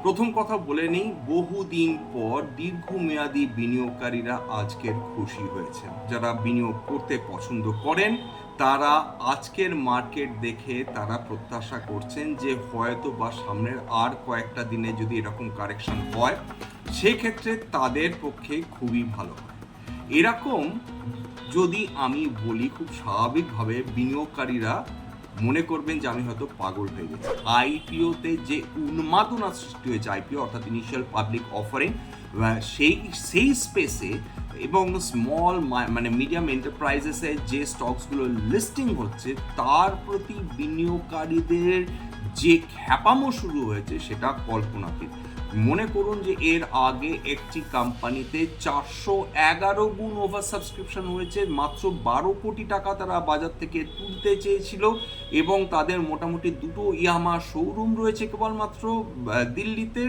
প্রথম কথা বলে নেই, বহুদিন পর দীর্ঘমেয়াদী বিনিয়োগকারীরা আজকের খুশি হয়েছেন। যারা বিনিয়োগ করতে পছন্দ করেন তারা আজকের মার্কেট দেখে তারা প্রত্যাশা করছেন যে হয়তো বা সামনের আর কয়েকটা দিনে যদি এরকম কারেকশন হয় সেক্ষেত্রে তাদের পক্ষে খুবই ভালো হয়। এরকম যদি আমি বলি, খুব স্বাভাবিকভাবে বিনিয়োগকারীরা মনে করবেন যে আমি হয়তো পাগল হয়ে গেছি। আইপিওতে যে উন্মাদনা সৃষ্টি হয়েছে, আইপিও অর্থাৎ ইনিশিয়াল পাবলিক অফারিং, সেই স্পেসে এবং স্মল মানে মিডিয়াম এন্টারপ্রাইজেসে যে স্টকসগুলো লিস্টিং হচ্ছে তার প্রতি বিনিয়োগকারীদের যে খ্যাপামো শুরু হয়েছে সেটা কল্পনাতীত। মনে করুন যে এর আগে একটি কোম্পানিতে 411 গুণ ওভার সাবস্ক্রিপশন হয়েছে, মাত্র 12 কোটি টাকা তারা বাজার থেকে তুলতে চেয়েছিল এবং তাদের মোটামুটি দুটো ইয়ামা শোরুম রয়েছে কেবলমাত্র দিল্লিতে,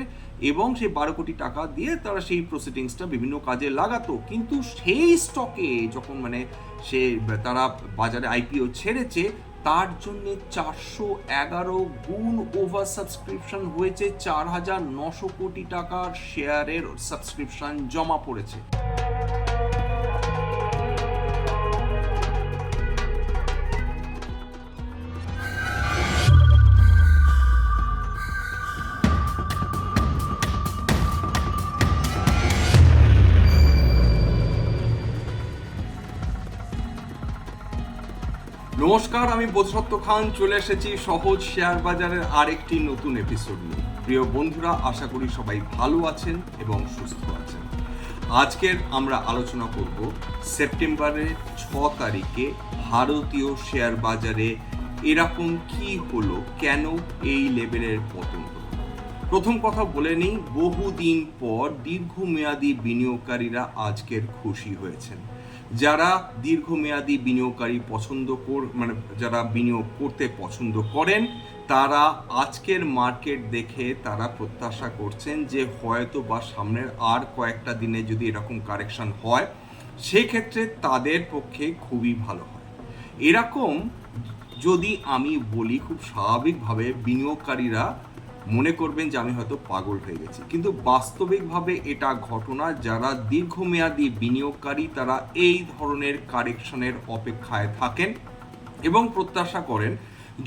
এবং সেই 12 কোটি টাকা দিয়ে তারা সেই প্রসিডিংসটা বিভিন্ন কাজে লাগাতো। কিন্তু সেই স্টকে যখন তারা বাজারে আইপিও ছেড়েছে তার জন্য 411 গুণ ওভার সাবস্ক্রিপশন হয়েছে, 4,900 কোটি টাকার শেয়ারের সাবস্ক্রিপশন জমা পড়েছে। নমস্কার, আমি বোধসত্ত্ব খান চলে এসেছি সহজ শেয়ার বাজারের আরেকটি নতুন এপিসোড নিয়ে। প্রিয় বন্ধুরা, আশা করি সবাই ভালো আছেন এবং সুস্থ আছেন। আজকের আমরা আলোচনা করব সেপ্টেম্বরের 6 তারিখে ভারতীয় শেয়ার বাজারে এরকম কি হলো, কেন এই লেভেলের পতন হলো। প্রথম কথা বলে নিই, বহুদিন পর দীর্ঘমেয়াদী বিনিয়োগকারীরা আজকের খুশি হয়েছেন। যারা দীর্ঘমেয়াদী বিনিয়োগকারী যারা বিনিয়োগ করতে পছন্দ করেন তারা আজকের মার্কেট দেখে তারা প্রত্যাশা করছেন যে হয়তো বা সামনের আর কয়েকটা দিনে যদি এরকম কারেকশন হয় সেক্ষেত্রে তাদের পক্ষে খুবই ভালো হয়। এরকম যদি আমি বলি, খুব স্বাভাবিকভাবে বিনিয়োগকারীরা মনে করবেন যে আমি হয়তো পাগল হয়ে গেছি, কিন্তু বাস্তবিকভাবে এটা ঘটনা। যারা দীর্ঘমেয়াদী বিনিয়োগকারী তারা এই ধরনের কারেকশনের অপেক্ষায় থাকেন এবং প্রত্যাশা করেন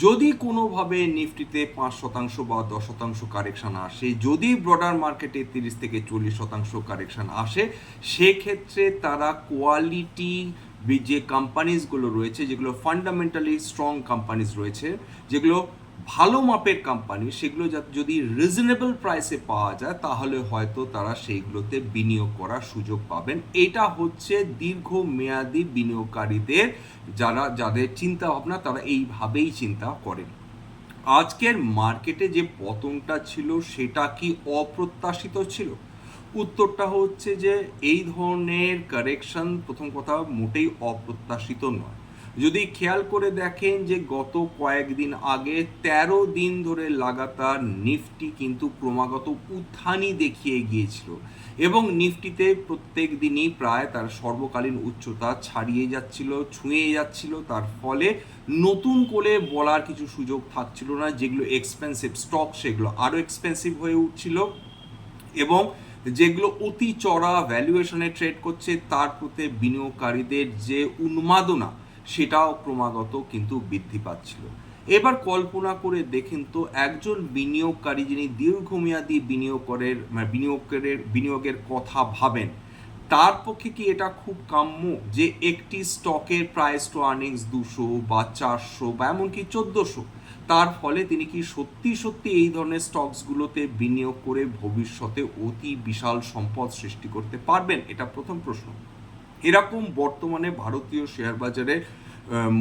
যদি কোনোভাবে নিফটিতে 5% বা 10% কারেকশন আসে, যদি ব্রডার মার্কেটে 30 থেকে 40% কারেকশন আসে, সেক্ষেত্রে তারা কোয়ালিটি যে কোম্পানিজগুলো রয়েছে, যেগুলো ফান্ডামেন্টালি স্ট্রং কোম্পানিজ রয়েছে, যেগুলো ভালো মাপের কোম্পানি, সেগুলো যদি রিজনেবল প্রাইসে পাওয়া যায় তাহলে হয়তো তারা সেইগুলোতে বিনিয়োগ করার সুযোগ পাবেন। এটা হচ্ছে দীর্ঘমেয়াদী বিনিয়োগকারীদের যাদের চিন্তা ভাবনা, তারা এইভাবেই চিন্তা করেন। আজকের মার্কেটে যে পতনটা ছিল সেটা কি অপ্রত্যাশিত ছিল? উত্তরটা হচ্ছে যে এই ধরনের কারেকশন প্রথম কথা মোটেই অপ্রত্যাশিত নয়। যদি খেয়াল করে দেখেন যে গত কয়েকদিন আগে 13 দিন ধরে লাগাতার নিফটি কিন্তু ক্রমাগত উত্থানই দেখিয়ে গিয়েছিল এবং নিফটিতে প্রত্যেক দিনই প্রায় তার সর্বকালীন উচ্চতা ছুঁয়ে যাচ্ছিল। তার ফলে নতুন করে বলার কিছু সুযোগ থাকছিল না। যেগুলো এক্সপেন্সিভ স্টক সেগুলো আরও এক্সপেন্সিভ হয়ে উঠছিল এবং যেগুলো অতি চড়া ভ্যালুয়েশনে ট্রেড করছে তার প্রতি বিনিয়োগকারীদের যে উন্মাদনা সেটাও ক্রমাগত কিন্তু বৃদ্ধি পাচ্ছিল। এবার কল্পনা করে দেখেন তো, একজন বিনিয়োগকারী যিনি দীর্ঘমেয়াদী বিনিয়োগের কথা ভাবেন, তার পক্ষে কি এটা খুব কাম্য যে একটি স্টকের প্রাইস টু আর্নিংস 200 বা 400 বা এমনকি 1400, তার ফলে তিনি কি সত্যি সত্যি এই ধরনের স্টকসগুলোতে বিনিয়োগ করে ভবিষ্যতে অতি বিশাল সম্পদ সৃষ্টি করতে পারবেন? এটা প্রথম প্রশ্ন। এরকম বর্তমানে ভারতীয় শেয়ার বাজারে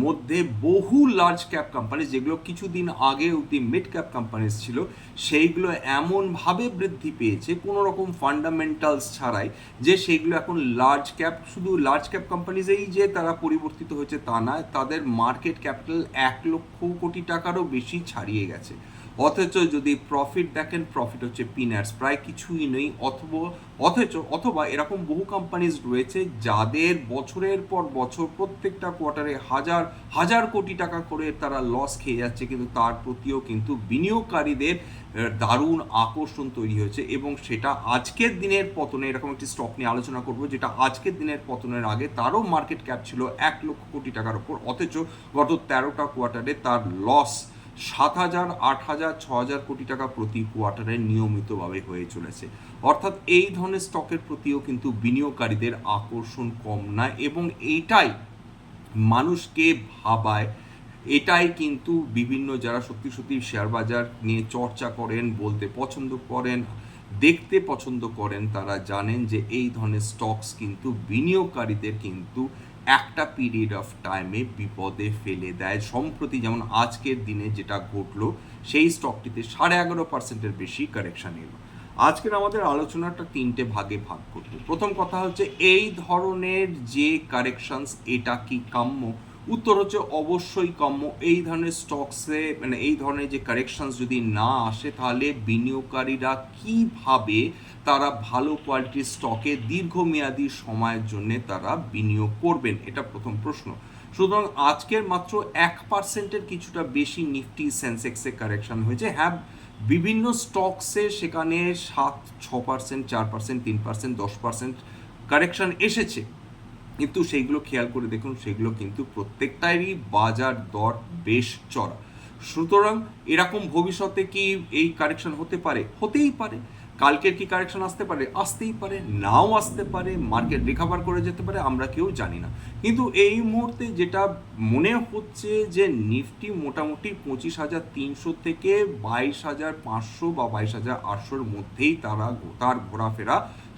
মধ্যে বহু লার্জ ক্যাপ কোম্পানি, যেগুলো কিছুদিন আগে অতি মিড ক্যাপ কোম্পানিজ ছিল, সেইগুলো এমনভাবে বৃদ্ধি পেয়েছে কোনো রকম ফান্ডামেন্টালস ছাড়াই যে সেইগুলো এখন শুধু লার্জ ক্যাপ কোম্পানিজেই যে তারা পরিবর্তিত হয়েছে তা নয়, তাদের মার্কেট ক্যাপিটাল 1 লক্ষ কোটি টাকারও বেশি ছাড়িয়ে গেছে। অথচ যদি প্রফিট দেখেন, প্রফিট হচ্ছে পিনাটস, প্রায় কিছুই নেই। অথবা এরকম বহু কোম্পানিজ রয়েছে যাদের বছরের পর বছর প্রত্যেকটা কোয়ার্টারে হাজার হাজার কোটি টাকা করে তারা লস খেয়ে যাচ্ছে, কিন্তু তার প্রতিও কিন্তু বিনিয়োগকারীদের দারুণ আকর্ষণ তৈরি হয়েছে। এবং সেটা আজকের দিনের পতনে, এরকম একটি স্টক নিয়ে আলোচনা করব যেটা আজকের দিনের পতনের আগে তারও মার্কেট ক্যাপ ছিল 1,00,000 কোটি টাকার ওপর, অথচ গত 13টা কোয়ার্টারে তার লস 7,000, 8,000, 6,000 কোটি টাকা প্রতি কোয়ার্টারে নিয়মিতভাবে হয়ে চলেছে। অর্থাৎ এই ধরনের স্টকের প্রতিও কিন্তু বিনিয়োগকারীদের আকর্ষণ কম না, এবং এইটাই মানুষকে ভাবায়, এটাই কিন্তু বিভিন্ন যারা সত্যি সত্যি শেয়ার বাজার নিয়ে চর্চা করেন, বলতে পছন্দ করেন, দেখতে পছন্দ করেন, তারা জানেন যে এই ধরনের স্টকস কিন্তু বিনিয়োগকারীদের কিন্তু একটা পিরিয়ড অফ টাইমে বিপদে ফেলে দেয়। সম্প্রতি যেমন আজকের দিনে যেটা ঘটলো, সেই স্টকটিতে 11.5%-এর বেশি কারেকশন এলো। আজকের আমাদের আলোচনাটা 3টে ভাগে ভাগ করব। প্রথম কথা হচ্ছে, এই ধরনের যে কারেকশনস, এটা কি কাম্য? উত্তর হচ্ছে অবশ্যই কাম্য। এই ধরনের স্টকসে মানে এই ধরনের যে কারেকশনস যদি না আসে, তাহলে বিনিয়োগকারীরা কিভাবে তারা ভালো কোয়ালিটির স্টকে দীর্ঘমেয়াদী সময়ের জন্য তারা বিনিয়োগ করবেন, এটা প্রথম প্রশ্ন। সুতরাং আজকের মাত্র 1%-এর কিছুটা বেশি নিফটি সেন্সেক্সে কারেকশন হয়েছে। হ্যাঁ, বিভিন্ন স্টকসে সেখানে 7-6%, 4%, 3%, 10% কারেকশন এসেছে, কিন্তু সেইগুলো খেয়াল করে দেখুন, সেগুলো কিন্তু প্রত্যেকটারই বাজার দর বেশ চড়া। সুতরাং এরকম ভবিষ্যতে কি এই কারেকশন হতে পারে? হতেই পারে। কালকের কি কারেকশন আসতে পারে? আসতেই পারে, নাও আসতে পারে, মার্কেট রিকভার করে যেতে পারে, আমরা কেউ জানি না। কিন্তু এই মুহূর্তে যেটা মনে হচ্ছে যে নিফটি মোটামুটি 25,300 থেকে 22,500 বা 22,800-র মধ্যেই তার ঘোরাফেরা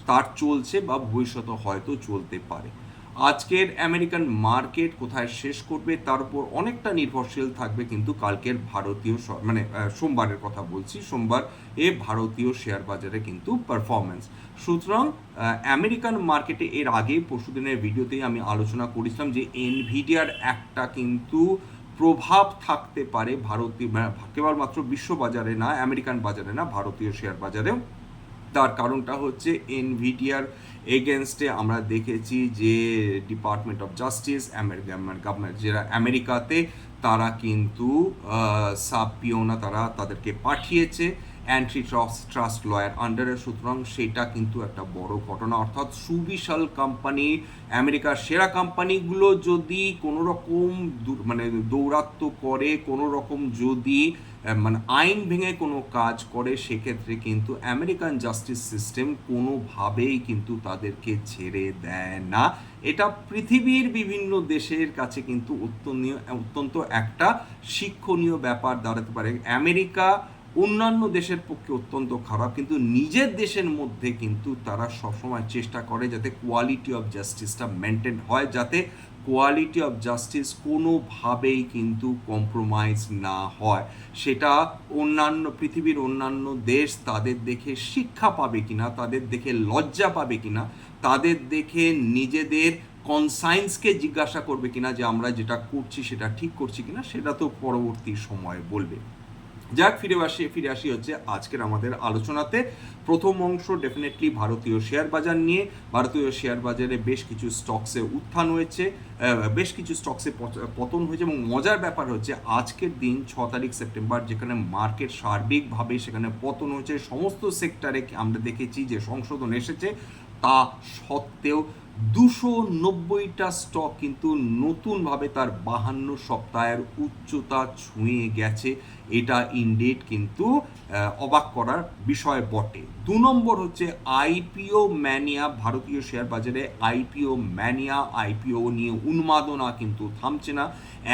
তার চলছে, বা ভবিষ্যতে হয়তো চলতে পারে। আজকের আমেরিকান মার্কেট কোথায় শেষ করবে তার উপর অনেকটা নির্ভরশীল থাকবে কিন্তু কালকের ভারতীয় মানে সোমবারের কথা বলছি, সোমবার ভারতীয় শেয়ার বাজারে কিন্তু পারফরমেন্স। সুতরাং আমেরিকান মার্কেটে এর আগে পরশুদিনের ভিডিওতেই আমি আলোচনা করেছিলাম যে এনভিডিয়ার একটা কিন্তু প্রভাব থাকতে পারে ভারতীয়, কেবলমাত্র বিশ্ব বাজারে না, আমেরিকান বাজারে না, ভারতীয় শেয়ার বাজারেও। তার কারণটা হচ্ছে এনভিডিয়ার এগেনস্টে আমরা দেখেছি যে ডিপার্টমেন্ট অফ জাস্টিস, গভর্নমেন্ট যারা আমেরিকাতে, তারা কিন্তু সাবপিওনা তাদেরকে পাঠিয়েছে অ্যান্টি ট্রাস্ট লয়ার আন্ডারে। সুতরাং সেটা কিন্তু একটা বড় ঘটনা। অর্থাৎ সুবিশাল কোম্পানি, আমেরিকার সেরা কোম্পানিগুলো যদি কোনো রকম মানে দৌরাত্ম্য করে, কোনো রকম যদি মানে আইন ভেঙে কোনো কাজ করে, সেক্ষেত্রে কিন্তু আমেরিকান জাস্টিস সিস্টেম কোনোভাবেই কিন্তু তাদেরকে ছেড়ে দেয় না। এটা পৃথিবীর বিভিন্ন দেশের কাছে কিন্তু অত্যন্ত একটা শিক্ষণীয় ব্যাপার দাঁড়াতে পারে। আমেরিকা অন্যান্য দেশের পক্ষে অত্যন্ত খারাপ, কিন্তু নিজের দেশের মধ্যে কিন্তু তারা সবসময় চেষ্টা করে যাতে কোয়ালিটি অফ জাস্টিসটা মেনটেন হয়, যাতে কোয়ালিটি অফ জাস্টিস কোনোভাবেই কিন্তু কম্প্রোমাইজ না হয়। সেটা পৃথিবীর অন্যান্য দেশ তাদের দেখে শিক্ষা পাবে কিনা, তাদের দেখে লজ্জা পাবে কিনা, তাদের দেখে নিজেদের কনসায়েন্সকে জিজ্ঞাসা করবে কিনা যে আমরা যেটা করছি সেটা ঠিক করছি কিনা, সেটা তো পরবর্তী সময় বলবে। যাক, ফিরে আসি হচ্ছে আজকের আমাদের আলোচনাতে। প্রথম অংশ ডেফিনেটলি ভারতীয় শেয়ার বাজার নিয়ে। ভারতীয় শেয়ার বাজারে বেশ কিছু স্টকসে উত্থান হয়েছে, বেশ কিছু স্টকসে পতন হয়েছে, এবং মজার ব্যাপার হচ্ছে আজকের দিন 6 তারিখ সেপ্টেম্বর, যেখানে মার্কেট সার্বিকভাবে সেখানে পতন হয়েছে, সমস্ত সেক্টরে আমরা দেখেছি যে সংশোধন এসেছে, তা সত্ত্বেও 290টা স্টক কিন্তু নতুনভাবে তার 52 সপ্তাহের উচ্চতা ছুঁয়ে গেছে। এটা ইনডেড কিন্তু অবাক করার বিষয় বটে। 2 নম্বর হচ্ছে আইপিও ম্যানিয়া। ভারতীয় শেয়ার বাজারে আইপিও ম্যানিয়া, আইপিও নিয়ে উন্মাদনা কিন্তু থামছে না।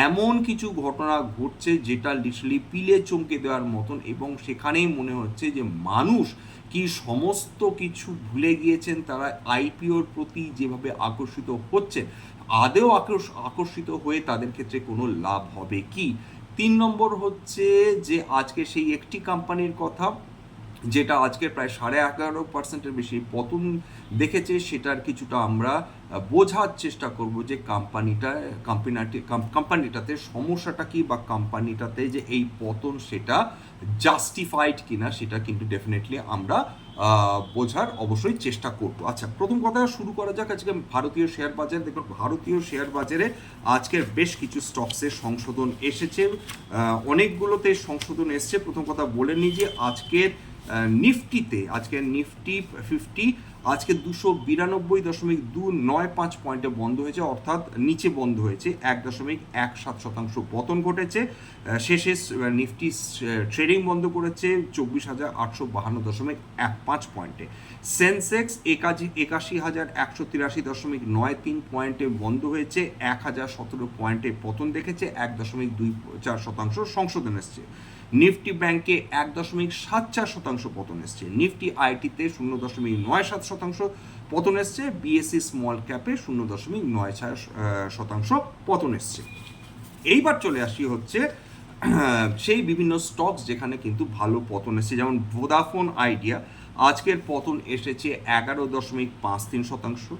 এমন কিছু ঘটনা ঘটছে যেটা লিটারালি পিলে চমকে দেওয়ার মতন, এবং সেখানেই মনে হচ্ছে যে মানুষ কি সমস্ত কিছু ভুলে গিয়েছেন, তারা আইপিওর প্রতি যেভাবে আকর্ষিত হচ্ছেন, আদেও আকর্ষিত হয়ে তাদের ক্ষেত্রে কোনো লাভ হবে কি। 3 নম্বর হচ্ছে যে আজকে সেই একটি কোম্পানির কথা যেটা আজকে প্রায় 11.5%-এর বেশি পতন দেখেছে, সেটার কিছুটা আমরা বোঝার চেষ্টা করব যে কোম্পানিটাতে সমস্যাটা কি, বা কোম্পানিটাতে যে এই পতন সেটা জাস্টিফাইড কিনা, সেটা কিন্তু ডেফিনেটলি আমরা বোঝার অবশ্যই চেষ্টা করব। আচ্ছা, প্রথম কথা শুরু করা যাক আজকে ভারতীয় শেয়ার বাজার। দেখুন, ভারতীয় শেয়ার বাজারে আজকের বেশ কিছু স্টকসের সংশোধন এসেছে, অনেকগুলোতে সংশোধন এসছে। প্রথম কথা বলে নিই যে আজকের নিফটি 50 আজকে 292.295 পয়েন্টে বন্ধ হয়েছে, অর্থাৎ নিচে বন্ধ হয়েছে, 1.17% পতন ঘটেছে। শেষে নিফটি ট্রেডিং বন্ধ করেছে 24,852.15 পয়েন্টে। সেন্সেক্স 81,183.93 পয়েন্টে বন্ধ হয়েছে, 1,017 পয়েন্টে পতন দেখেছে, 1.24% সংশোধন এসছে। নিফটি ব্যাংকে 1.74% পতন এসছে, নিফটি আইটিতে 0.97% পতন এসছে, বিএসসি স্মল ক্যাপে 0.96% পতন এসছে। এইবার চলে আসি হচ্ছে সেই বিভিন্ন স্টকস যেখানে কিন্তু ভালো পতন এসছে, যেমন ভোদাফোন আইডিয়া আজকের পতন এসেছে 11.53%।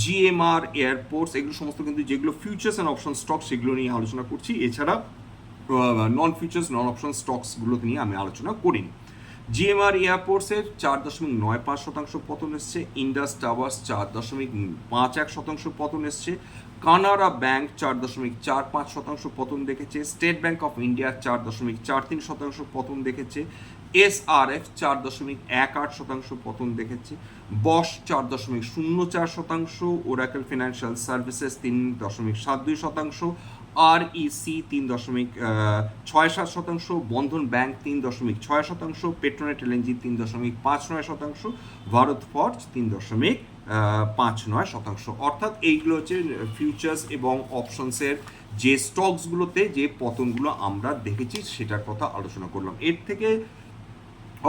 জিএমআর এয়ারপোর্টস, এগুলো সমস্ত কিন্তু যেগুলো ফিউচার্স অ্যান্ড অপশন স্টক, সেগুলো নিয়ে আলোচনা করছি। এছাড়া নন ফিউচার্স নন অপশন স্টকসগুলোকে নিয়ে আমি আলোচনা করিনি। জিএমআর এয়ারপোর্টসের 4.95% পতন এসছে, ইন্ডাস টাওয়ার্স 4.51% পতন এসছে, কানাড়া ব্যাংক 4.45% পতন দেখেছে, স্টেট ব্যাংক অফ ইন্ডিয়া 4.43% পতন দেখেছে, এসআরএফ 4.18% পতন দেখেছে, Bosch 4.04%, Oracle financial services 3.72%, REC 3.67%, Bandhan bank 3.6%, Petronet LNG 3.59%, Bharat forge 3.59%। অর্থাৎ এইগুলো হচ্ছে ফিউচার্স এবং অপশনসের যে স্টকসগুলোতে যে পতনগুলো আমরা দেখেছি সেটার কথা আলোচনা করলাম। এর থেকে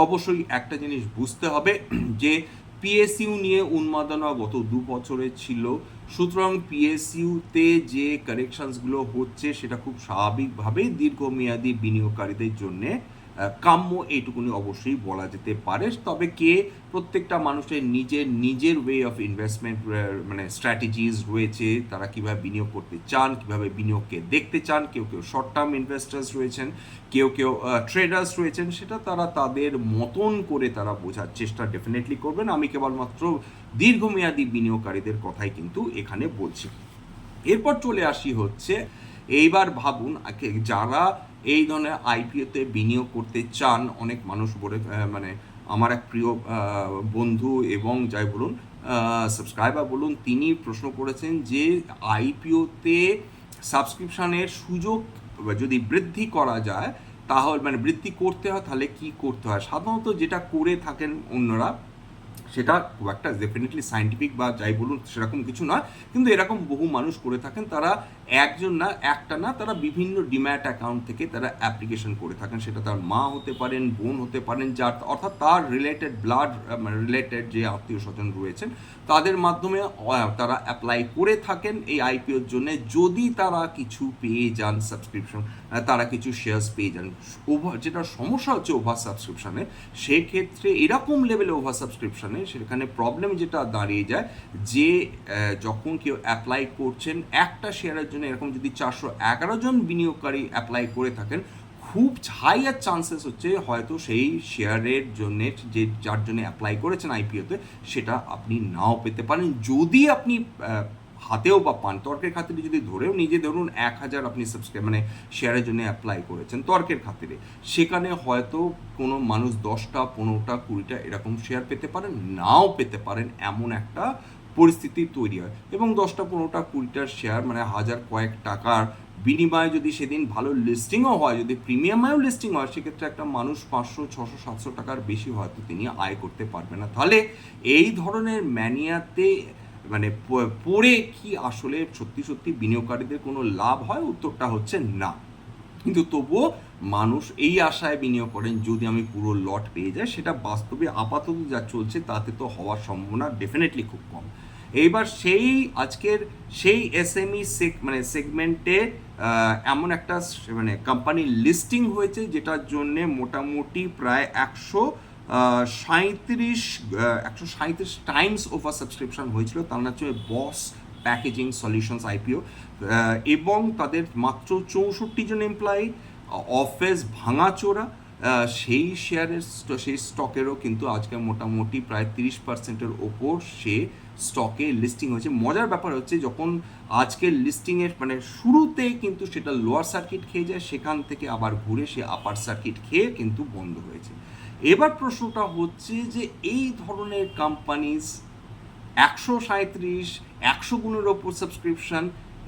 অবশ্যই একটা জিনিস বুঝতে হবে যে পিএসইউ নিয়ে উন্মাদনা গত 2 বছরে ছিল, সুতরাং পিএসইউতে যে কারেকশনসগুলো হচ্ছে সেটা খুব স্বাভাবিকভাবেই দীর্ঘমেয়াদী বিনিয়োগকারীদের জন্যে কাম্য, এইটুকুনি অবশ্যই বলা যেতে পারে। তবে প্রত্যেকটা মানুষের নিজের ওয়ে অফ ইনভেস্টমেন্ট মানে স্ট্র্যাটেজিস রয়েছে, তারা কীভাবে বিনিয়োগ করতে চান, কীভাবে বিনিয়োগকে দেখতে চান। কেউ শর্ট টার্ম ইনভেস্টার্স রয়েছেন, কেউ ট্রেডার্স রয়েছেন, সেটা তারা তাদের মতন করে তারা বোঝার চেষ্টা ডেফিনেটলি করবেন। আমি কেবলমাত্র দীর্ঘমেয়াদী বিনিয়োগকারীদের কথাই কিন্তু এখানে বলছি। এরপর চলে আসি হচ্ছে, এইবার ভাবুন যারা এই ধরনের আইপিওতে বিনিয়োগ করতে চান, অনেক মানুষ বলে মানে আমার এক প্রিয় বন্ধু এবং যাই বলুন সাবস্ক্রাইবার বলুন, তিনি প্রশ্ন করেছেন যে আইপিওতে সাবস্ক্রিপশনের সুযোগ যদি বৃদ্ধি করা যায়, তাহলে মানে বৃদ্ধি করতে হয় তাহলে কি করতে হয়। সাধারণত যেটা করে থাকেন অন্যরা, সেটা খুব একটা ডেফিনেটলি সায়েন্টিফিক বা যাই বলুন সেরকম কিছু নয়, কিন্তু এরকম বহু মানুষ করে থাকেন। তারা একটা না, তারা বিভিন্ন ডিম্যাট অ্যাকাউন্ট থেকে তারা অ্যাপ্লিকেশন করে থাকেন। সেটা তার মা হতে পারেন, বোন হতে পারেন, যার অর্থাৎ তার রিলেটেড ব্লাড রিলেটেড যে আত্মীয় স্বজন রয়েছেন, তাদের মাধ্যমে তারা অ্যাপ্লাই করে থাকেন এই আইপিওর জন্য। যদি তারা কিছু পেয়ে যান সাবস্ক্রিপশন, তারা কিছু শেয়ার্স পেয়ে যান। যেটা সমস্যা হচ্ছে ওভার সাবস্ক্রিপশানে, সেক্ষেত্রে এরকম লেভেলে ওভার সাবস্ক্রিপশানে সেখানে প্রবলেম যেটা দাঁড়িয়ে যায় যে যখন কেউ অ্যাপ্লাই করছেন একটা শেয়ারের জন্য, এরকম যদি 411 জন বিনিয়োগকারী অ্যাপ্লাই করে থাকেন, খুব হাইয়ার চান্সেস হচ্ছে হয়তো সেই শেয়ারের জন্য যে যার জন্য অ্যাপ্লাই করেছেন আইপিওতে, সেটা আপনি নাও পেতে পারেন। যদি আপনি হাতেও বা পান, তর্কের খাতিরে যদি ধরেও নিজে ধরুন 1000 আপনি মানে শেয়ারের জন্য অ্যাপ্লাই করেছেন তর্কের খাতিরে, সেখানে হয়তো কোনো মানুষ 10টা 15টা 20টা এরকম শেয়ার পেতে পারেন, নাও পেতে পারেন, এমন একটা পরিস্থিতি তৈরি হয়। এবং 10টা 15টা 20টার শেয়ার মানে হাজার কয়েক টাকার বিনিময়ে যদি সেদিন ভালো লিস্টিংও হয়, যদি প্রিমিয়ামেও লিস্টিং হয়, সেক্ষেত্রে একটা মানুষ 500 600 700 টাকার বেশি হয়তো তিনি আয় করতে পারবে না। তাহলে এই ধরনের ম্যানিয়াতে মানে পড়ে কি আসলে সত্যি বিনিয়োগকারীদের কোনো লাভ হয়? উত্তরটা হচ্ছে না। কিন্তু তবুও মানুষ এই আশায় বিনিয়োগ করেন যদি আমি পুরো লট পেয়ে যাই। সেটা বাস্তবে আপাতত যা চলছে তাতে তো হওয়ার সম্ভাবনা ডেফিনেটলি খুব কম। এইবার আজকের সেই এসএমই সেগমেন্টে এমন একটা কোম্পানি লিস্টিং হয়েছে যেটার জন্যে মোটামুটি প্রায় টাইমস ওভার সাবস্ক্রিপশন হয়েছিল। তার নাম হচ্ছে বস প্যাকেজিং সলিউশনস আইপিও, এবং তাদের মাত্র 64 জন এমপ্লয়ি, অফিস ভাঙাচোরা। সেই শেয়ারের সেই স্টকেরও কিন্তু আজকে মোটামুটি প্রায় 30%-এর ওপর সে স্টকে লিস্টিং হয়েছে। মজার ব্যাপার হচ্ছে যখন আজকের লিস্টিংয়ের মানে শুরুতে কিন্তু সেটা লোয়ার সার্কিট খেয়ে যায়, সেখান থেকে আবার ঘুরে সে আপার সার্কিট খেয়ে কিন্তু বন্ধ হয়েছে। এবার প্রশ্নটা হচ্ছে যে এই ধরনের কোম্পানিজ 137 গুণের ওপর সাবস্ক্রিপশন,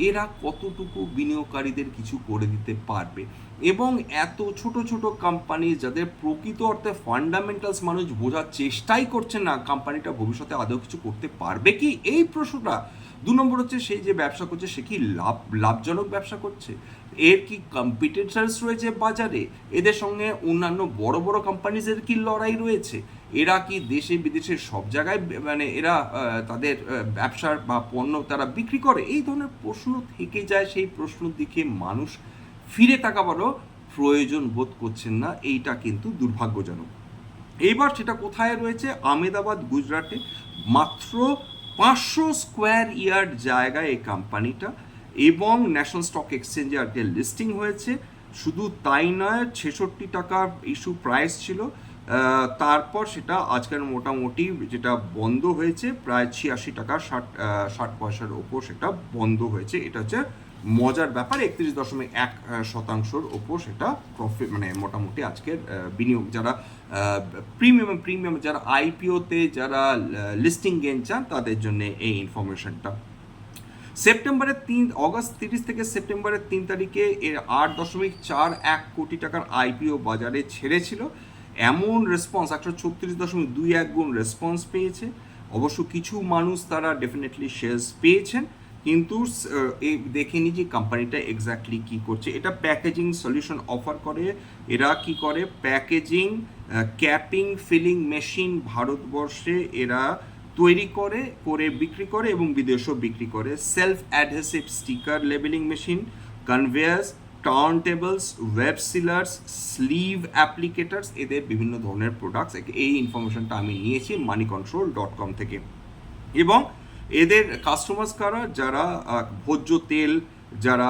এরা কতটুকু বিনিয়োগকারীদের কিছু করে দিতে পারবে? এবং এত ছোট ছোট কোম্পানি যাদের প্রকৃত অর্থে ফান্ডামেন্টালস মানুষ বোঝার চেষ্টাই করছে না, কোম্পানিটা ভবিষ্যতে আদৌ কিছু করতে পারবে কি, এই প্রশ্নটা। 2 নম্বর হচ্ছে সেই যে ব্যবসা করছে সে কি লাভজনক ব্যবসা করছে, এর কি কম্পিটিটার্স রয়েছে বাজারে, এদের সঙ্গে অন্যান্য বড় বড় কোম্পানিজের কি লড়াই রয়েছে, এরা কি দেশে বিদেশে সব জায়গায় মানে এরা তাদের ব্যবসার বা পণ্য তারা বিক্রি করে, এই ধরনের প্রশ্ন থেকে যায়। সেই প্রশ্নের দিকে মানুষ ফিরে তাকাবারও প্রয়োজন বোধ করছেন না, এইটা কিন্তু দুর্ভাগ্যজনক। এইবার সেটা কোথায় রয়েছে? আহমেদাবাদ, গুজরাটে, মাত্র 500 স্কোয়ার ইয়ার্ড জায়গায় এই কোম্পানিটা, এবং ন্যাশনাল স্টক এক্সচেঞ্জে আজকে লিস্টিং হয়েছে। শুধু তাই নয়, 66 টাকা ইস্যু প্রাইস ছিল, তারপর সেটা আজকের মোটামুটি যেটা বন্ধ হয়েছে প্রায় 86 টাকা 60 পয়সার ওপর সেটা বন্ধ হয়েছে। এটা হচ্ছে মজার ব্যাপার। 31.1% ওপর সেটা প্রফিট, মানে মোটামুটি আজকের বিনিয়োগ যারা প্রিমিয়াম যারা আইপিওতে যারা লিস্টিং গেইন চান তাদের জন্য এই ইনফরমেশনটা। অগস্ট 30 থেকে সেপ্টেম্বরের 3 তারিখে এর 8.41 কোটি টাকার আইপিও বাজারে ছেড়েছিল। এমন রেসপন্স 136.21 গুণ রেসপন্স পেয়েছে। অবশ্য কিছু মানুষ তারা ডেফিনেটলি শেয়ার্স পেয়েছেন, কিন্তু দেখে নি যে কোম্পানিটা এক্স্যাক্টলি কি করছে। এটা প্যাকেজিং সলিউশন অফার করে। এরা কি করে? প্যাকেজিং, ক্যাপিং, ফিলিং মেশিন ভারতবর্ষে এরা তৈরি করে বিক্রি করে এবং বিদেশেও বিক্রি করে। Self adhesive sticker labelling machine, conveyors, turn tables, web sealers, sleeve applicators, এদের বিভিন্ন ধরনের প্রোডাক্টস। এই ইনফরমেশনটা আমি নিয়েছি moneycontrol.com থেকে। এবং এদের কাস্টমার্স কারা? যারা ভোজ্য তেল যারা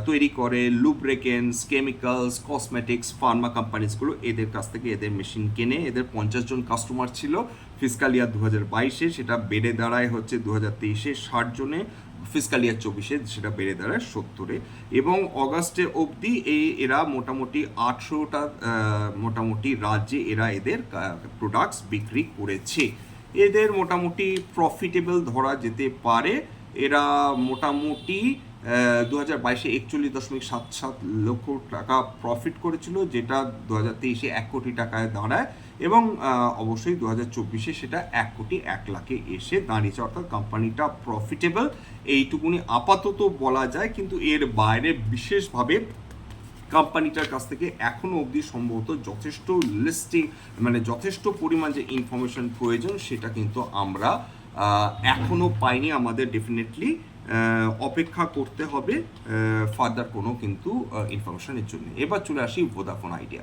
তৈরি করে, লুব্রিকেন্টস, কেমিক্যালস, কসমেটিক্স, ফার্মা কোম্পানিজগুলো এদের কাছ থেকে এদের মেশিন কেনে। এদের 50 জন কাস্টমার ছিল ফিসকাল ইয়ার 2022-এ, সেটা বেড়ে দাঁড়ায় হচ্ছে 2023-এ 60 জনে, ফিসকাল ইয়ার 24-এ সেটা বেড়ে দাঁড়ায় 70-এ। এবং অগাস্টে অবধি এরা মোটামুটি 800টা মোটামুটি রাজ্যে এরা এদের প্রোডাক্টস বিক্রি করেছে। এদের মোটামুটি প্রফিটেবল ধরা যেতে পারে। এরা মোটামুটি 2022-এ 41.77 লক্ষ টাকা প্রফিট করেছিল, যেটা 2023-এ 1 কোটি টাকায় দাঁড়ায়, এবং অবশ্যই 2024-এ সেটা 1 কোটি 1 লাখে এসে দাঁড়িয়েছে। অর্থাৎ কোম্পানিটা প্রফিটেবল, এইটুকুনি আপাতত বলা যায়। কিন্তু এর বাইরে বিশেষভাবে কোম্পানিটার কাছ থেকে এখনও অবধি সম্ভবত যথেষ্ট লিস্টিং, মানে যথেষ্ট পরিমাণ যে ইনফরমেশন প্রয়োজন সেটা কিন্তু আমরা এখনও পাইনি। আমাদের ডেফিনেটলি অপেক্ষা করতে হবে ফার্দার কোনো কিন্তু ইনফরমেশনের জন্য। এবার চলে আসি ভোদাফোন আইডিয়া।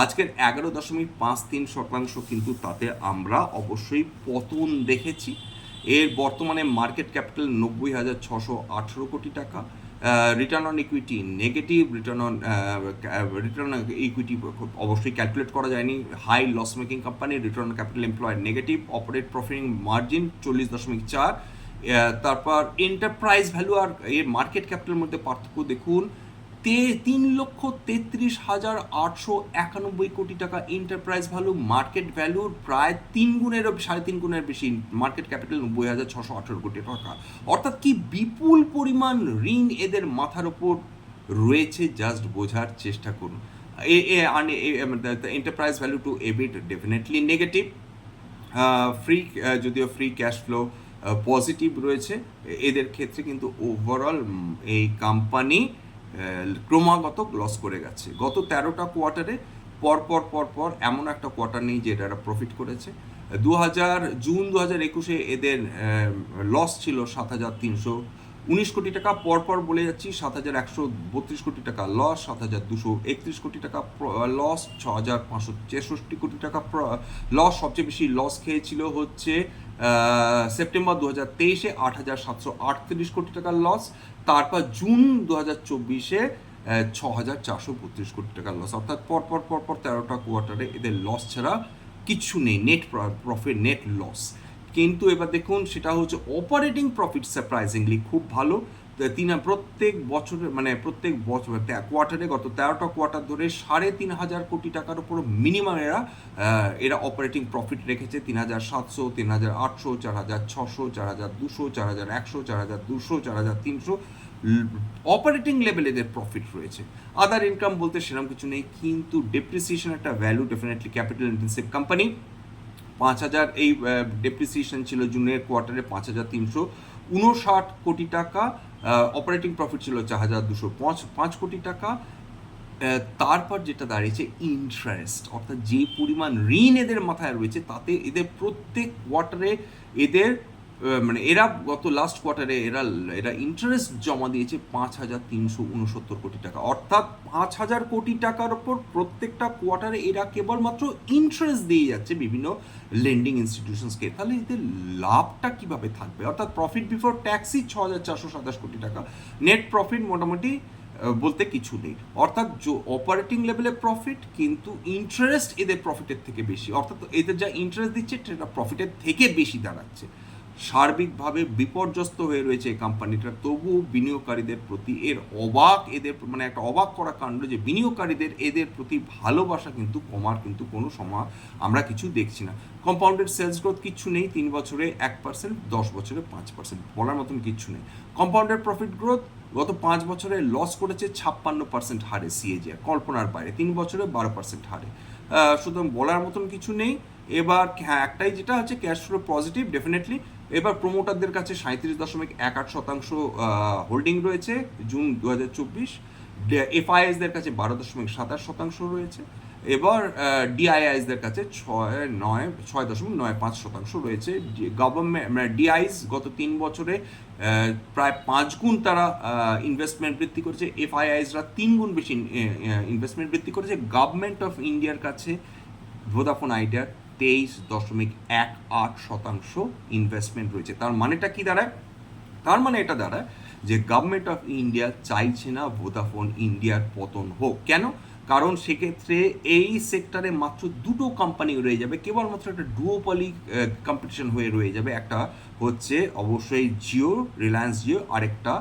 আজকের 11.53% কিন্তু তাতে আমরা অবশ্যই পতন দেখেছি। এর বর্তমানে মার্কেট ক্যাপিটাল 90,618 কোটি টাকা, return on equity negative, return on equity অবশ্যই ক্যালকুলেট করা যায়নি, high loss making company, return on capital employed negative, operate profit margin 40.4। তারপর এন্টারপ্রাইজ ভ্যালু আর এর মার্কেট ক্যাপিটালের মধ্যে পার্থক্য দেখুন, 3,33,891 কোটি টাকা এন্টারপ্রাইজ ভ্যালু, মার্কেট ভ্যালুর প্রায় 3.5 গুণের বেশি, মার্কেট ক্যাপিটাল 90,618 কোটি টাকা। অর্থাৎ কি বিপুল পরিমাণ ঋণ এদের মাথার ওপর রয়েছে, জাস্ট বোঝার চেষ্টা করুন। Enterprise value two এবিট definitely negative, যদিও ফ্রি ক্যাশ ফ্লো পজিটিভ রয়েছে এদের ক্ষেত্রে, কিন্তু ওভারঅল এই কোম্পানি ক্রমাগত লস করে গেছে। গত 13টা কোয়ার্টারে পরপর এমন একটা কোয়ার্টার নেই যে এরা প্রফিট করেছে। জুন 2021-এ এদের লস ছিল 7,300, কোটি টাকা, পরপর বলে যাচ্ছি, 7,132 কোটি টাকা লস, 7,231 কোটি টাকা লস, 6,563 কোটি টাকা লস। সবচেয়ে বেশি লস খেয়েছিল হচ্ছে সেপ্টেম্বর 2023-এ 8,738 কোটি টাকার লস। তারপর জুন 2024-এ 6,432 কোটি টাকার লস। অর্থাৎ পরপর 13টা কোয়ার্টারে এদের লস ছাড়া কিচ্ছু নেই, নেট প্রফিট, নেট লস। কিন্তু এবার দেখুন সেটা হচ্ছে অপারেটিং প্রফিট সারপ্রাইজিংলি খুব ভালো। প্রত্যেক বছরে মানে প্রত্যেক বছর কোয়ার্টারে গত 13টা কোয়ার্টার ধরে 3,500 কোটি টাকার উপর মিনিমাম এরা অপারেটিং প্রফিট রেখেছে। 3,700, 3,800, 4,600, 4,200, 4,100, 4,200, 4,300 অপারেটিং লেভেল এদের প্রফিট রয়েছে। আদার ইনকাম বলতে সেরকম কিছু নেই, কিন্তু ডেপ্রিসিয়েশন একটা value, definitely capital intensive company. 5,000 এই ডেপ্রিসিয়েশন ছিল জুনের কোয়ার্টারে 5,359 কোটি টাকা, অপারেটিং প্রফিট ছিল 4,205 কোটি টাকা। তারপর যেটা দাঁড়িয়েছে ইন্টারেস্ট, অর্থাৎ যে পরিমাণ ঋণ এদের মাথায় রয়েছে তাতে এদের প্রত্যেক কোয়ার্টারে এদের মানে এরা গত লাস্ট কোয়ার্টারে এরা ইন্টারেস্ট জমা দিয়েছে 5,369 কোটি টাকা। অর্থাৎ 5,000 কোটি টাকার ওপর প্রত্যেকটা কোয়ার্টারে এরা কেবলমাত্র ইন্টারেস্ট দিয়ে যাচ্ছে বিভিন্ন লেন্ডিং ইনস্টিটিউশনসকে। তাহলে এদের লাভটা কিভাবে থাকবে? অর্থাৎ প্রফিট বিফোর ট্যাক্সই 6,427 কোটি টাকা, নেট প্রফিট মোটামুটি বলতে কিছু নেই। অর্থাৎ অপারেটিং লেভেলে প্রফিট, কিন্তু ইন্টারেস্ট এদের প্রফিটের থেকে বেশি। অর্থাৎ এদের যা ইন্টারেস্ট দিচ্ছে সেটা প্রফিটের থেকে বেশি দাঁড়াচ্ছে। সার্বিকভাবে বিপর্যস্ত হয়ে রয়েছে এই কোম্পানিটা। তবুও বিনিয়োগকারীদের প্রতি এদের মানে একটা অবাক করা কাণ্ড যে বিনিয়োগকারীদের এদের প্রতি ভালোবাসা কিন্তু কমার কিন্তু কোনো সময় আমরা কিছু দেখছি না। কম্পাউন্ডেড সেলস গ্রোথ কিচ্ছু নেই, 3 বছরে 1%, 10 বছরে 5%, বলার মতন কিচ্ছু নেই। কম্পাউন্ডেড প্রফিট গ্রোথ গত 5 বছরে লস করেছে 56% হারে সিএজিআর, কল্পনার বাইরে। 3 বছরে 12% হারে, সুতরাং বলার মতন কিছু নেই। এবার হ্যাঁ একটাই যেটা হচ্ছে ক্যাশ ফ্লো পজিটিভ ডেফিনেটলি। এবার প্রোমোটারদের কাছে 37.18% হোল্ডিং রয়েছে জুন 2024। এফআইএসদের কাছে 12.27% রয়েছে। এবার ডিআইআইসদের কাছে 6.95% রয়েছে। গভর্নমেন্ট মানে ডিআইস গত 3 বছরে প্রায় 5 গুণ তারা ইনভেস্টমেন্ট বৃদ্ধি করেছে, এফআইআইসরা 3 গুণ বেশি ইনভেস্টমেন্ট বৃদ্ধি করেছে। গভর্নমেন্ট অফ ইন্ডিয়ার কাছে ভোদাফোন আইডিয়ার 23.18% ইনভেস্টমেন্ট রয়েছে। তার মানেটা কি দাঁড়ায়? তার মানে এটা দাঁড়ায় যে গভর্নমেন্ট অফ ইন্ডিয়া চাইছে না ভোদাফোন ইন্ডিয়ার পতন হোক। কেন? কারণ সেক্ষেত্রে এই সেক্টরে মাত্র 2টো কোম্পানি রয়ে যাবে, কেবলমাত্র একটা ডুওপলি কম্পিটিশন হয়ে রয়ে যাবে। একটা হচ্ছে অবশ্যই জিও, রিলায়েন্স জিও, আরেকটা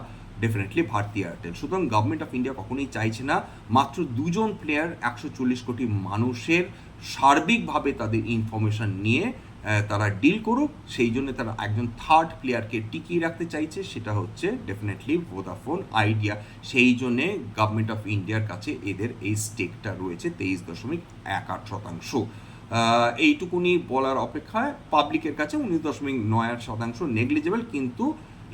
ডেফিনেটলি ভারতী এয়ারটেল। সুতরাং গভর্নমেন্ট অফ ইন্ডিয়া কখনোই চাইছে না মাত্র 2জন প্লেয়ার 140 কোটি মানুষের সার্বিকভাবে তাদের ইনফরমেশন নিয়ে তারা ডিল করুক। সেই জন্য তারা একজন থার্ড প্লেয়ারকে টিকিয়ে রাখতে চাইছে, সেটা হচ্ছে ডেফিনেটলি ভোদাফোন আইডিয়া। সেই জন্যে গভর্নমেন্ট অফ ইন্ডিয়ার কাছে এদের এই স্টেকটা রয়েছে 23.18%। এইটুকুনি বলার অপেক্ষায় পাবলিকের কাছে 19.98% নেগলিজেবল। কিন্তু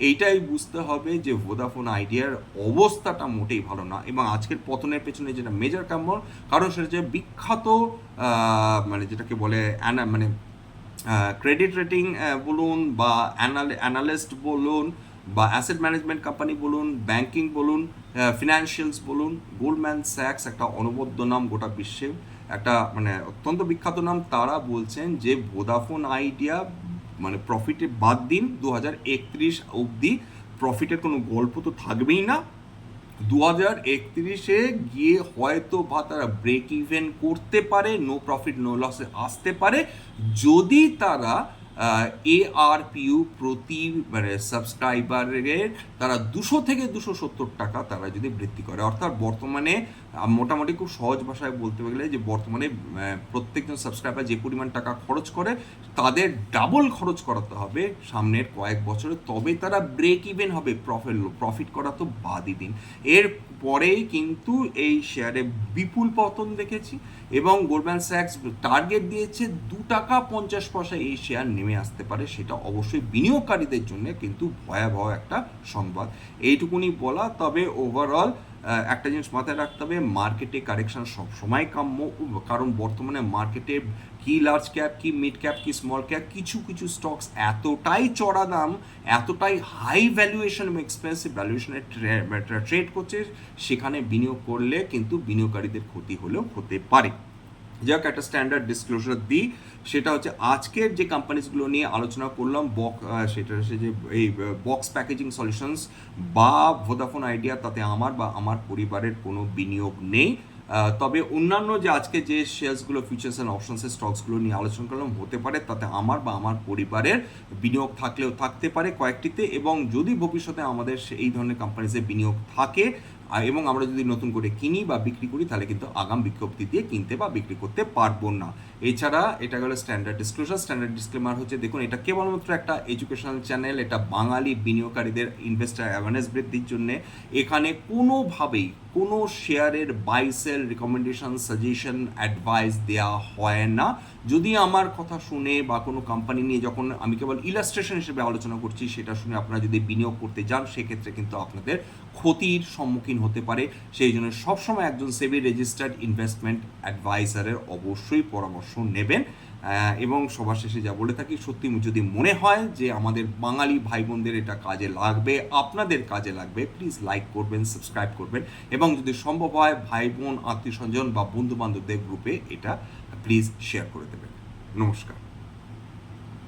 এইটাই বুঝতে হবে যে ভোদাফোন আইডিয়ার অবস্থাটা মোটেই ভালো না। এবং আজকের পতনের পেছনে যেটা মেজর কারণ সেটা হচ্ছে বিখ্যাত মানে যেটাকে বলে মানে ক্রেডিট রেটিং বলুন বা অ্যানালিস্ট বলুন বা অ্যাসেট ম্যানেজমেন্ট কোম্পানি বলুন, ব্যাংকিং বলুন, ফিনান্সিয়ালস বলুন, গোল্ডম্যান স্যাক্স একটা অনবদ্য নাম গোটা বিশ্বে, একটা মানে অত্যন্ত বিখ্যাত নাম। তারা বলছেন যে ভোদাফোন আইডিয়া মানে প্রফিটে বাদ দিন 2031 অবধি প্রফিটের কোনো গল্প তো থাকবেই না। 2031-এ গিয়ে হয়তো বা তারা ব্রেক ইভেন করতে পারে, নো প্রফিট নো লসে আসতে পারে, যদি তারা ARPU প্রতি মানে সাবস্ক্রাইবারের তারা 200 থেকে 270 টাকা তারা যদি বৃদ্ধি করে। অর্থাৎ বর্তমানে মোটামুটি খুব সহজ ভাষায় বলতে গেলে যে বর্তমানে প্রত্যেকজন সাবস্ক্রাইবার যে পরিমাণ টাকা খরচ করে তাদের ডাবল খরচ করাতে হবে সামনের কয়েক বছরে, তবে তারা ব্রেক ইভেন হবে। প্রফিট করা তো বাদই দিন। এর পরেই কিন্তু এই শেয়ারে বিপুল পতন দেখেছি এবং গোল্ডম্যান স্যাক্স টার্গেট দিয়েছে 2 টাকা 50 পয়সা এই শেয়ার নেমে আসতে পারে। সেটা অবশ্যই বিনিয়োগকারীদের জন্য কিন্তু ভয়াবহ একটা সংবাদ। এইটুকুনি বলা। তবে ওভারঅল একটা জিনিস মাথায় রাখতে হবে, মার্কেটে কারেকশন সবসময় কাম্য, কারণ বর্তমানে মার্কেটে কি লার্জ ক্যাপ, কি মিড ক্যাপ, কি স্মল ক্যাপ, কিছু কিছু স্টকস এতটাই চড়া দাম, এতটাই হাই ভ্যালুয়েশন এবং এক্সপেন্সিভ ভ্যালুয়েশনে ট্রেড করছে, সেখানে বিনিয়োগ করলে কিন্তু বিনিয়োগকারীদের ক্ষতি হলেও হতে পারে। যাক, একটা স্ট্যান্ডার্ড ডিসক্লোজার দিই, সেটা হচ্ছে আজকের যে কোম্পানিজগুলো নিয়ে আলোচনা করলাম, সেটা হচ্ছে যে এই বক্স প্যাকেজিং সলিউশনস বা ভোদাফোন আইডিয়া, তাতে আমার বা আমার পরিবারের কোনো বিনিয়োগ নেই। তবে অন্যান্য যে আজকে যে শেয়ারসগুলো, ফিউচার্স অ্যান্ড অপশনসের স্টকসগুলো নিয়ে আলোচনা করলাম, হতে পারে তাতে আমার বা আমার পরিবারের বিনিয়োগ থাকলেও থাকতে পারে কয়েকটিতে, এবং যদি ভবিষ্যতে আমাদের এই ধরনের কোম্পানিজে বিনিয়োগ থাকে এবং আমরা যদি নতুন করে কিনি বা বিক্রি করি, তাহলে কিন্তু আগাম বিজ্ঞপ্তি দিয়ে কিনতে বা বিক্রি করতে পারবো না। এছাড়া এটা গেল স্ট্যান্ডার্ড ডিসক্লোজার। স্ট্যান্ডার্ড ডিসক্লেমার হচ্ছে, দেখুন, এটা কেবলমাত্র একটা এডুকেশনাল চ্যানেল, এটা বাঙালি বিনিয়োগকারীদের ইনভেস্টার অ্যাওয়ারনেস বৃদ্ধির জন্য। এখানে কোনোভাবেই কোনো শেয়ারের buy sell recommendation, suggestion, advice দেওয়া হয় না। যদি আমার কথা শুনে বা কোনো কোম্পানি নিয়ে যখন আমি কেবল ইলাস্ট্রেশন হিসেবে আলোচনা করছি, সেটা শুনে আপনারা যদি বিনিয়োগ করতে যান, সেক্ষেত্রে কিন্তু আপনাদের ক্ষতির সম্মুখীন হতে পারে। সেই জন্য সবসময় একজন সেবি রেজিস্টার্ড ইনভেস্টমেন্ট অ্যাডভাইজারের অবশ্যই পরামর্শ নেবেন। এবং সবার শেষে যা বলে থাকি, সত্যি যদি মনে হয় যে আমাদের বাঙালি ভাই বোনদের এটা কাজে লাগবে, আপনাদের কাজে লাগবে, প্লিজ লাইক করবেন, সাবস্ক্রাইব করবেন, এবং যদি সম্ভব হয় ভাই বোন, আত্মীয় স্বজন বা বন্ধু বান্ধবদের গ্রুপে এটা প্লিজ শেয়ার করে দেবেন। নমস্কার।